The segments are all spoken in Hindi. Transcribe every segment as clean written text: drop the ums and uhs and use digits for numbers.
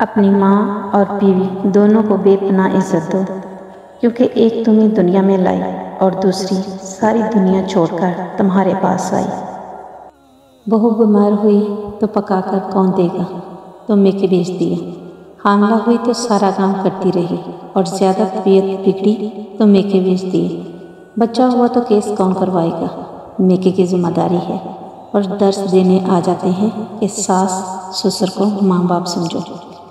अपनी माँ और बीवी दोनों को बेपनाह इज्जत दो, क्योंकि एक तुम्हें दुनिया में लाई और दूसरी सारी दुनिया छोड़कर तुम्हारे पास आई। बहू बीमार हुई तो पकाकर कौन देगा, तो मेके बेच दिए। हामला हुई तो सारा काम करती रही और ज़्यादा तबीयत बिगड़ी तो मेके बेच दिए। बच्चा हुआ तो केस कौन करवाएगा, मेके की जिम्मेदारी है। और दर्स देने आ जाते हैं कि सास ससुर को माँ बाप समझो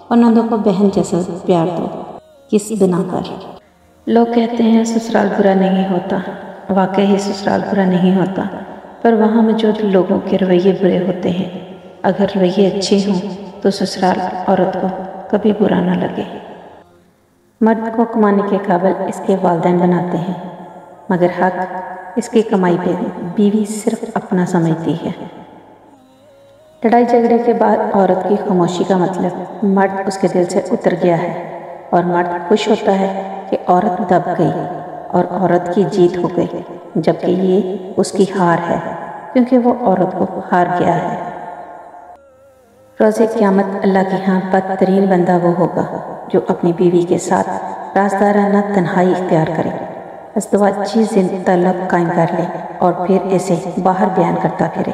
और नंदों को बहन जैसा प्यार दो। किस बिना पर? लोग कहते हैं ससुराल बुरा नहीं होता। वाकई ही ससुराल बुरा नहीं होता, पर वहाँ मौजूद लोगों के रवैये बुरे होते हैं। अगर रवैये अच्छे हों तो ससुराल औरत को कभी बुरा ना लगे। मर्द को कमाने के काबिल इसके वालिदैन बनाते हैं, मगर हक इसकी कमाई पे बीवी सिर्फ अपना समझती है। लड़ाई झगड़े के बाद औरत की खामोशी का मतलब मर्द उसके दिल से उतर गया है और मर्द खुश होता है कि औरत दब गई और औरत की जीत हो गई, जबकि ये उसकी हार है, क्योंकि वो औरत को हार गया है। रोज़े क़यामत अल्लाह के यहाँ बदतरीन बंदा वो होगा जो अपनी बीवी के साथ राज़दाराना तन्हाई इख्तियार करे, अज़दवाजी तलब कायम कर ले और फिर इसे बाहर बयान करता फिरे।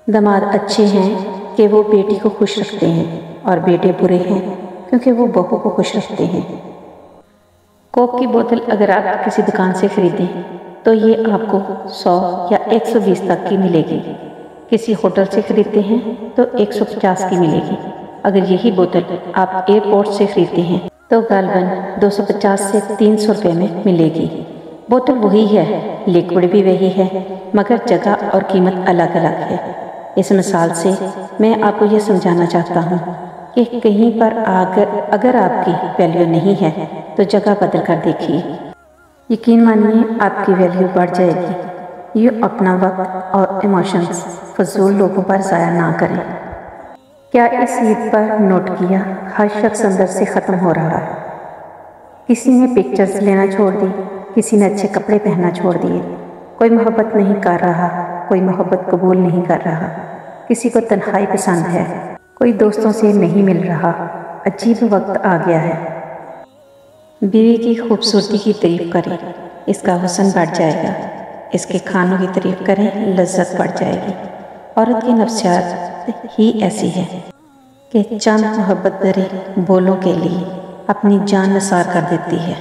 दामाद अच्छे हैं कि वो बेटी को खुश रखते हैं और बेटे बुरे हैं क्योंकि वो बहू को खुश रखते हैं। कोक की बोतल अगर आप किसी दुकान से खरीदें तो ये आपको 100 या 120 तक की मिलेगी। किसी होटल से खरीदते हैं तो 150 की मिलेगी। अगर यही बोतल आप एयरपोर्ट से खरीदते हैं तो गालबन 250 से 300 रुपये में मिलेगी। बोतल वही है, लिक्विड भी वही है, मगर जगह और कीमत अलग अलग है। इस मिसाल से मैं आपको ये समझाना चाहता हूँ कि कहीं पर अगर आपकी वैल्यू नहीं है तो जगह बदल कर देखिए। यकीन मानिए आपकी वैल्यू बढ़ जाएगी। ये अपना वक्त और इमोशंस फजूल लोगों पर ज़ाया ना करें। क्या इस ईद पर नोट किया, हर शख्स अंदर से ख़त्म हो रहा है। किसी ने पिक्चर्स लेना छोड़ दी, किसी ने अच्छे कपड़े पहनना छोड़ दिए। कोई मोहब्बत नहीं कर रहा, कोई मोहब्बत कबूल नहीं कर रहा। किसी को तन्हाई पसंद है, कोई दोस्तों से नहीं मिल रहा। अजीब वक्त आ गया है। बीवी की खूबसूरती की तारीफ करें, इसका हुस्न बढ़ जाएगा। इसके खानों की तारीफ करें, लज्जत बढ़ जाएगी। औरत की नफ्सियात ही ऐसी है कि चंद मोहब्बत भरे बोलों के लिए अपनी जान निसार कर देती है।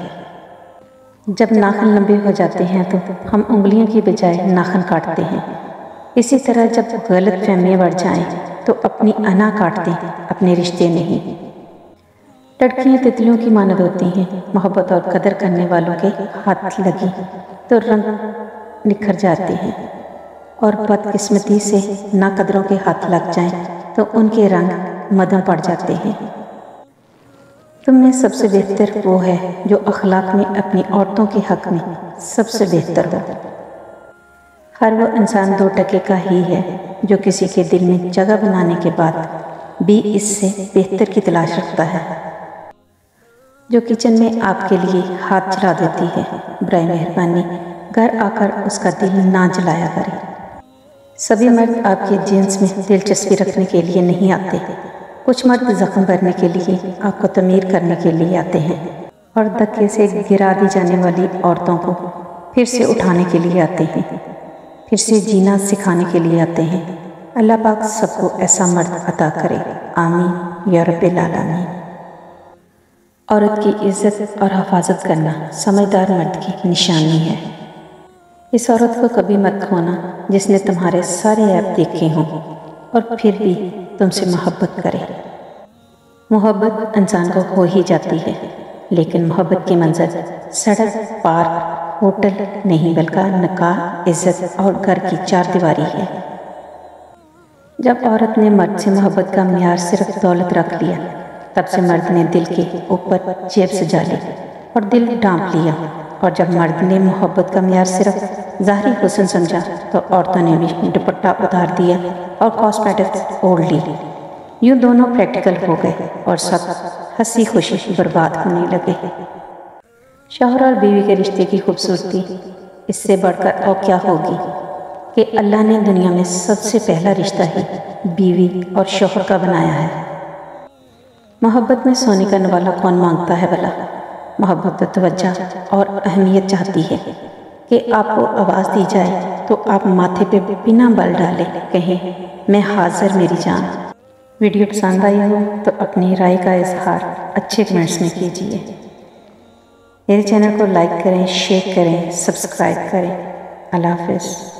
जब नाखून लंबे हो जाते हैं तो हम उंगलियों की बजाय नाखून काटते हैं। इसी तरह जब गलत फहमियाँ बढ़ जाएं तो अपनी अना काटते हैं, अपने रिश्ते नहीं। लड़कियाँ तितलियों की मानद होती हैं। मोहब्बत और कदर करने वालों के हाथ लगी तो रंग निखर जाते हैं, और बदकिस्मती से नाकदरों के हाथ लग जाएं तो उनके रंग मदम पड़ जाते हैं। तुम में सबसे बेहतर वो है जो अखलाक में अपनी औरतों के हक में सबसे बेहतर हो। हर वो इंसान 2 टके का ही है जो किसी के दिल में जगह बनाने के बाद भी इससे बेहतर की तलाश रखता है, जो किचन में आपके लिए हाथ जला देती है। बराए मेहरबानी घर आकर उसका दिल ना जलाया करें। सभी मर्द आपके जीन्स में दिलचस्पी रखने के लिए नहीं आते। कुछ मर्द जख्म भरने के लिए, आपको तमीर करने के लिए आते हैं, और धक्के से गिरा दी जाने वाली औरतों को फिर से उठाने के लिए आते हैं, फिर से जीना सिखाने के लिए आते हैं। अल्लाह पाक सबको ऐसा मर्द अता करे, आमीन या रब्बिल आलमीन। औरत की इज्जत और हिफाजत करना समझदार मर्द की निशानी है। इस औरत को कभी मत खोना जिसने तुम्हारे सारे ऐप देखे हों और फिर भी तुमसे मोहब्बत करे। मोहब्बत इंसान को हो ही जाती है, लेकिन मोहब्बत की मंज़िल सड़क, पार्क, होटल नहीं, बल्कि निकाह, इज्जत और घर की 4 दीवारी है। जब औरत ने मर्द से मोहब्बत का म्यार सिर्फ दौलत रख लिया, तब से मर्द ने दिल के ऊपर जेब सजा ली और दिल ढांप लिया। और जब मर्द ने मोहब्बत का म्यार सिर्फ ज़ाहरी हुस्न समझा तो औरतों ने भी दुपट्टा उतार दिया और कॉस्मेटिक्स ओढ़ ली। यूँ दोनों प्रैक्टिकल हो गए और सब हंसी खुशी बर्बाद होने लगे। शौहर और बीवी के रिश्ते की खूबसूरती इससे बढ़कर और क्या होगी कि अल्लाह ने दुनिया में सबसे पहला रिश्ता ही बीवी और शौहर का बनाया है। मोहब्बत में सोने का नवाला कौन मांगता है भला। मोहब्बत तो तवज्जो और अहमियत चाहती है कि आपको आवाज़ दी जाए तो आप माथे पे बिना बल डाले कहें मैं हाजिर मेरी जान। वीडियो पसंद आई हो तो अपनी राय का इजहार अच्छे कमेंट्स में कीजिए। मेरे चैनल को लाइक करें, शेयर करें, सब्सक्राइब करें। अल्लाह हाफ़िज़।